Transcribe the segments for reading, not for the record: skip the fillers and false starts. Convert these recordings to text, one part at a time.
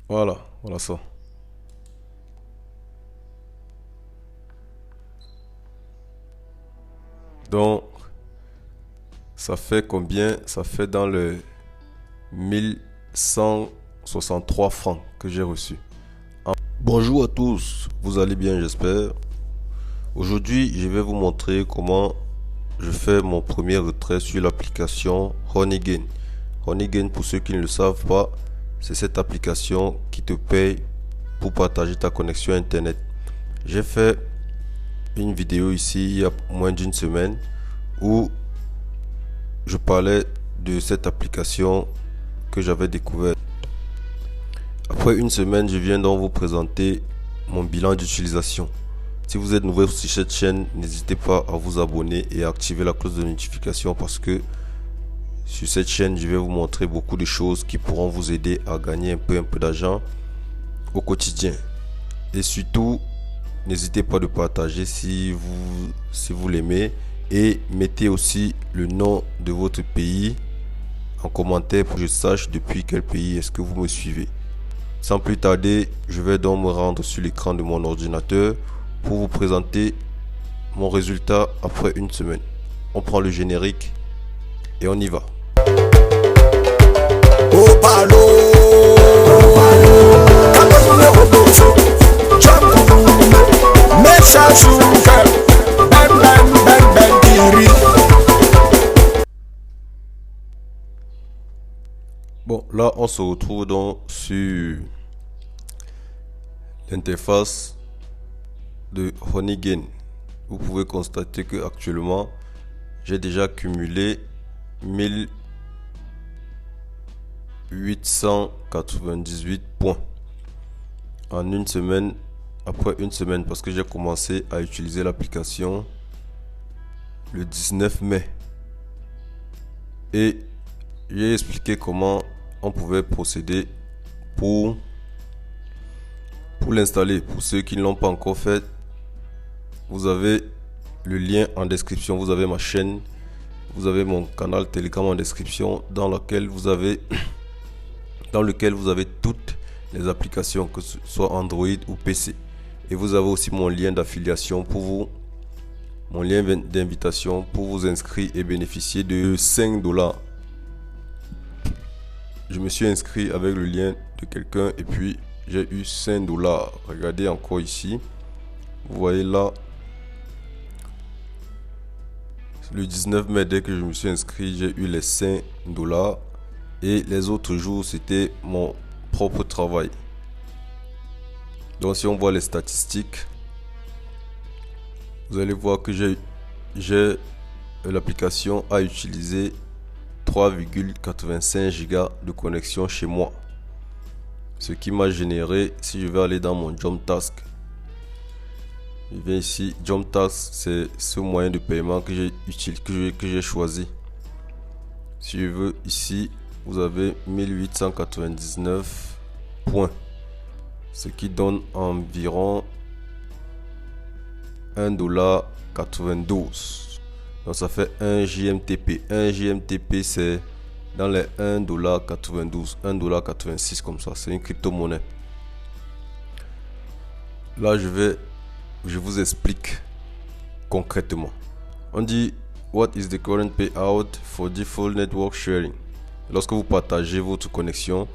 Voilà ça. Donc, ça fait combien? Ça fait dans le 1163 francs que j'ai reçu. Bonjour à tous, vous allez bien j'espère. Aujourd'hui, je vais vous montrer comment je fais mon premier retrait sur l'application Honeygain. Honeygain, pour ceux qui ne le savent pas, c'est cette application qui te paye pour partager ta connexion internet. J'ai fait une vidéo ici il y a moins d'une semaine où je parlais de cette application que j'avais découverte. Après une semaine, je viens donc vous présenter mon bilan d'utilisation. Si vous êtes nouveau sur cette chaîne, n'hésitez pas à vous abonner et à activer la cloche de notification parce que sur cette chaîne, je vais vous montrer beaucoup de choses qui pourront vous aider à gagner un peu d'argent au quotidien. Et surtout, n'hésitez pas de partager si vous l'aimez et mettez aussi le nom de votre pays en commentaire pour que je sache depuis quel pays est-ce que vous me suivez. Sans plus tarder, je vais donc me rendre sur l'écran de mon ordinateur pour vous présenter mon résultat après une semaine. On prend le générique et on y va. Bon, là on se retrouve donc sur l'interface de Honeygain. Vous pouvez constater que actuellement j'ai déjà cumulé 1898 points en une semaine, après une semaine, parce que j'ai commencé à utiliser l'application le 19 mai et j'ai expliqué comment on pouvait procéder pour l'installer. Pour ceux qui ne l'ont pas encore fait, vous avez le lien en description, vous avez ma chaîne, vous avez mon canal Telegram en description dans lequel vous avez toutes les applications, que ce soit Android ou PC. Et vous avez aussi mon lien d'affiliation pour vous, mon lien d'invitation pour vous inscrire et bénéficier de 5 $. Je me suis inscrit avec le lien de quelqu'un et puis j'ai eu 5 $. Regardez encore ici, vous voyez là, le 19 mai, dès que je me suis inscrit, j'ai eu les 5 $. Et les autres jours, c'était mon propre travail. Donc si on voit les statistiques, vous allez voir que l'application a utilisé 3,85 gigas de connexion chez moi. Ce qui m'a généré, si je vais aller dans mon Jump Task, je viens ici, Jump Task, c'est ce moyen de paiement que j'ai choisi. Si je veux ici, vous avez 1899 points, ce qui donne environ 1,92 $. Donc ça fait 1 JMTP. 1 JMTP, c'est dans les 1,92 $, 1,86 $ comme ça. C'est une crypto-monnaie. Là, je vous explique concrètement. On dit what is the current payout for default network sharing. Lorsque vous partagez votre connexion,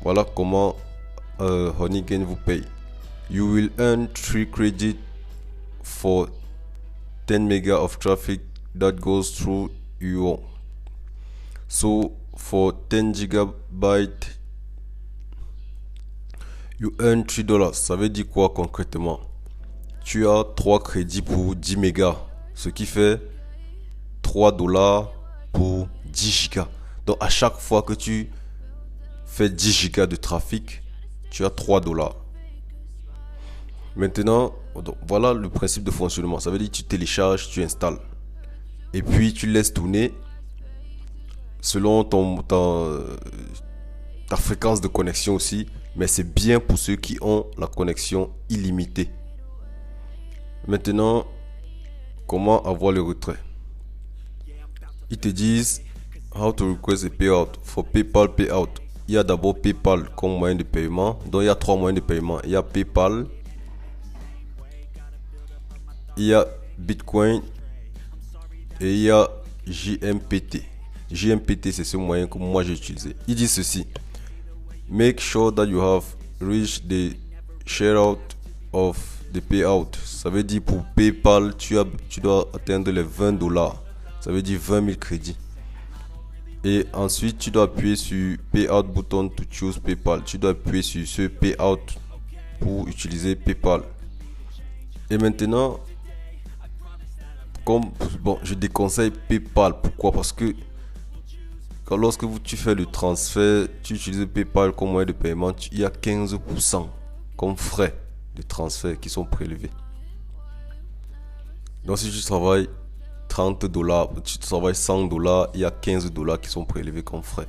voilà comment Honeygain vous paye. You will earn 3 credits for 10 mega of traffic that goes through you. So for 10 gigabytes, you earn 3 $. Ça veut dire quoi concrètement? Tu as 3 crédits pour 10 mégas, ce qui fait 3 $ pour 10 gigas. Donc à chaque fois que tu fais 10 gigas de trafic, tu as 3 $. Maintenant, donc, voilà le principe de fonctionnement. Ça veut dire que tu télécharges, tu installes. Et puis tu laisses tourner selon ta fréquence de connexion aussi. Mais c'est bien pour ceux qui ont la connexion illimitée. Maintenant, comment avoir le retrait? Ils te disent how to request a payout for PayPal payout. il y a d'abord PayPal comme moyen de paiement. Donc il y a 3 moyens de paiement. Il y a PayPal, il y a Bitcoin et il y a JMPT. JMPT, c'est ce moyen que moi j'ai utilisé. Il dit ceci: make sure that you have reached the share out of the payout. Ça veut dire pour PayPal, tu dois atteindre les $20. Ça veut dire 20 000 crédits. Et ensuite, tu dois appuyer sur Payout button to choose PayPal. Tu dois appuyer sur ce Payout pour utiliser PayPal. Et maintenant, je déconseille PayPal. Pourquoi? Parce que lorsque tu fais le transfert, tu utilises PayPal comme moyen de paiement, il y a 15% comme frais de transfert qui sont prélevés. Donc si tu travailles $30, tu travailles $100, il y a $15 qui sont prélevés comme frais.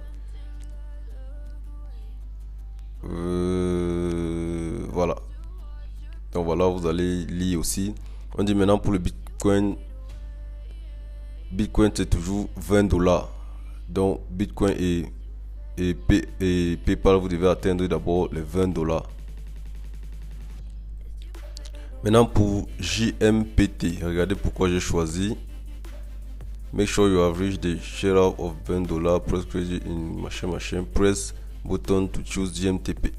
Voilà. Donc voilà, vous allez lire aussi. On dit maintenant pour le Bitcoin. Bitcoin c'est toujours $20. Donc Bitcoin et PayPal, vous devez atteindre d'abord les $20. Maintenant pour JMPT, regardez pourquoi j'ai choisi. Make sure you have reached the share out of $20. Press credit in machin. Press button to choose JMTP.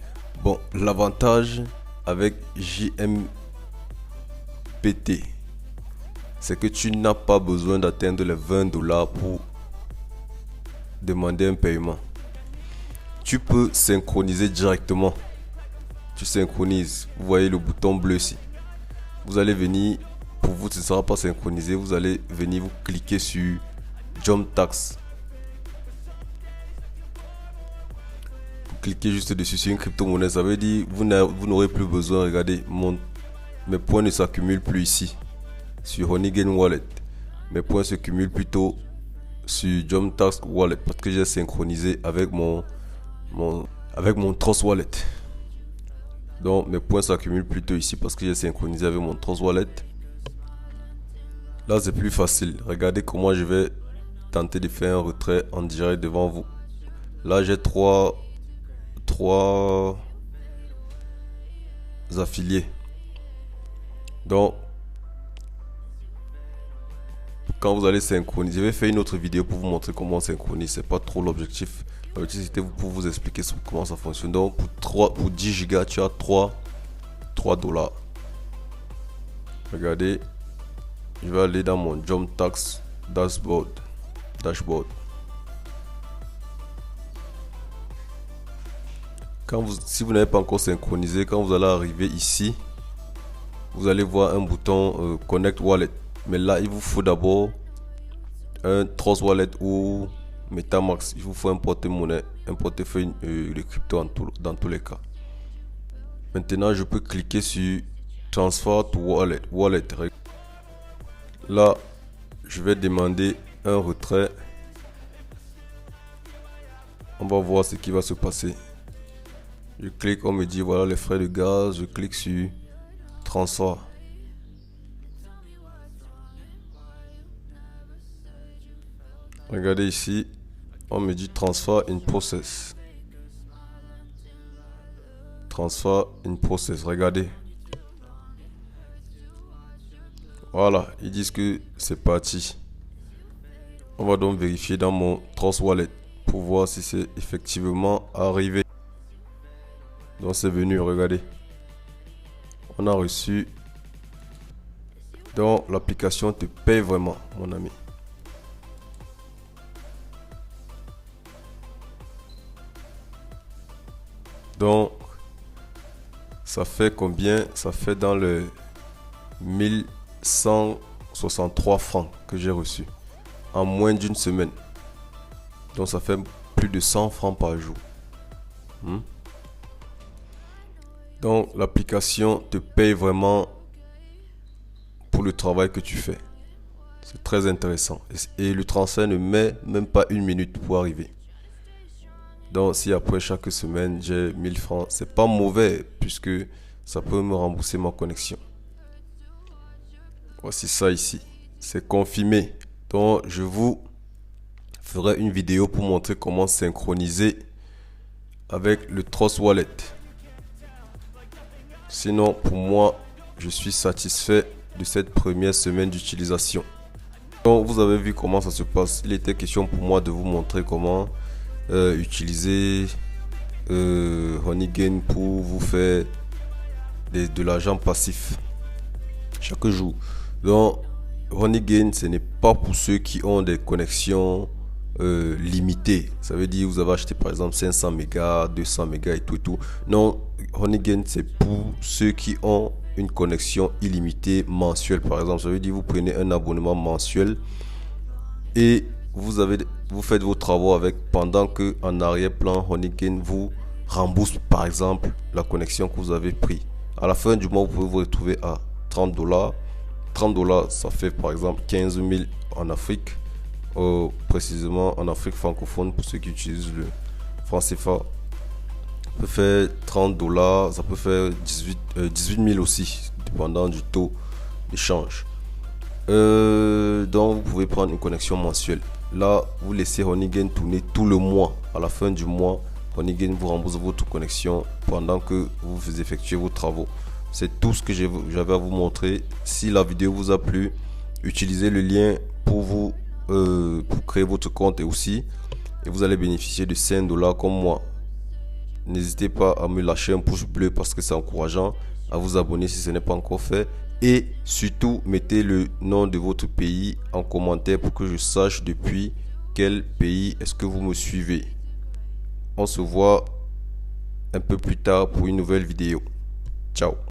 Bon, l'avantage avec JMPT, c'est que tu n'as pas besoin d'atteindre les $20 pour demander un paiement. Tu peux synchroniser directement. Tu synchronises. Vous voyez le bouton bleu ici. Vous allez venir, pour vous ce ne sera pas synchronisé, vous allez venir vous cliquer sur Jump Tax. Vous cliquez juste dessus sur une crypto-monnaie, ça veut dire vous n'aurez plus besoin. Regardez, mes points ne s'accumulent plus ici sur Honeygain Wallet. Mes points se cumulent plutôt sur Jump Tax Wallet parce que j'ai synchronisé avec mon Trust Wallet. Donc mes points s'accumulent plutôt ici parce que j'ai synchronisé avec mon Trust Wallet. Là c'est plus facile. Regardez comment je vais tenter de faire un retrait en direct devant vous. Là j'ai trois affiliés. Donc quand vous allez synchroniser, je vais faire une autre vidéo pour vous montrer comment on synchronise. C'est pas trop l'objectif. L'objectif c'était pour vous expliquer comment ça fonctionne. Donc pour 10 Go tu as $3. Regardez, je vais aller dans mon Jump Tax dashboard. Si vous n'avez pas encore synchronisé, quand vous allez arriver ici, vous allez voir un bouton Connect Wallet. Mais là, il vous faut d'abord un Trust Wallet ou MetaMask. Il vous faut un porte-monnaie, un portefeuille de crypto dans tous les cas. Maintenant, je peux cliquer sur Transfer to Wallet. Là, je vais demander un retrait. On va voir ce qui va se passer. Je clique, on me dit voilà les frais de gaz. Je clique sur Transfert. Regardez ici, on me dit Transfer in process. Transfer in process, regardez. Voilà, ils disent que c'est parti. On va donc vérifier dans mon Trust Wallet pour voir si c'est effectivement arrivé. Donc c'est venu, regardez. On a reçu. Donc l'application te paye vraiment, mon ami. Donc ça fait combien? Ça fait dans le 1163 francs que j'ai reçu en moins d'une semaine. Donc ça fait plus de 100 francs par jour. Donc l'application te paye vraiment pour le travail que tu fais. C'est très intéressant. Et le transfert ne met même pas une minute pour arriver. Donc si après chaque semaine j'ai 1000 francs, c'est pas mauvais puisque ça peut me rembourser ma connexion. Voici ça ici, c'est confirmé. Donc je vous ferai une vidéo pour montrer comment synchroniser avec le Trust Wallet. Sinon, pour moi, je suis satisfait de cette première semaine d'utilisation. Donc, vous avez vu comment ça se passe. Il était question pour moi de vous montrer comment utiliser Honeygain pour vous faire de l'argent passif chaque jour. Donc, Honeygain, ce n'est pas pour ceux qui ont des connexions limitées. Ça veut dire vous avez acheté par exemple 500 mégas, 200 mégas et tout. Non, Honeygain, c'est pour ceux qui ont une connexion illimitée mensuelle. Par exemple, ça veut dire vous prenez un abonnement mensuel et vous faites vos travaux avec, pendant que en arrière-plan, Honeygain vous rembourse par exemple la connexion que vous avez pris. À la fin du mois, vous pouvez vous retrouver à $30. $30, ça fait par exemple 15 000 en Afrique, précisément en Afrique francophone pour ceux qui utilisent le franc CFA. Ça peut faire $30, ça peut faire 18 000 aussi, dépendant du taux d'échange. Donc vous pouvez prendre une connexion mensuelle. Là, vous laissez Honeygain tourner tout le mois. À la fin du mois, Honeygain vous rembourse votre connexion pendant que vous effectuez vos travaux. C'est tout ce que j'avais à vous montrer. Si la vidéo vous a plu, utilisez le lien pour créer votre compte et vous allez bénéficier de $5 comme moi. N'hésitez pas à me lâcher un pouce bleu parce que c'est encourageant, à vous abonner si ce n'est pas encore fait et surtout mettez le nom de votre pays en commentaire pour que je sache depuis quel pays est-ce que vous me suivez. On se voit un peu plus tard pour une nouvelle vidéo. Ciao.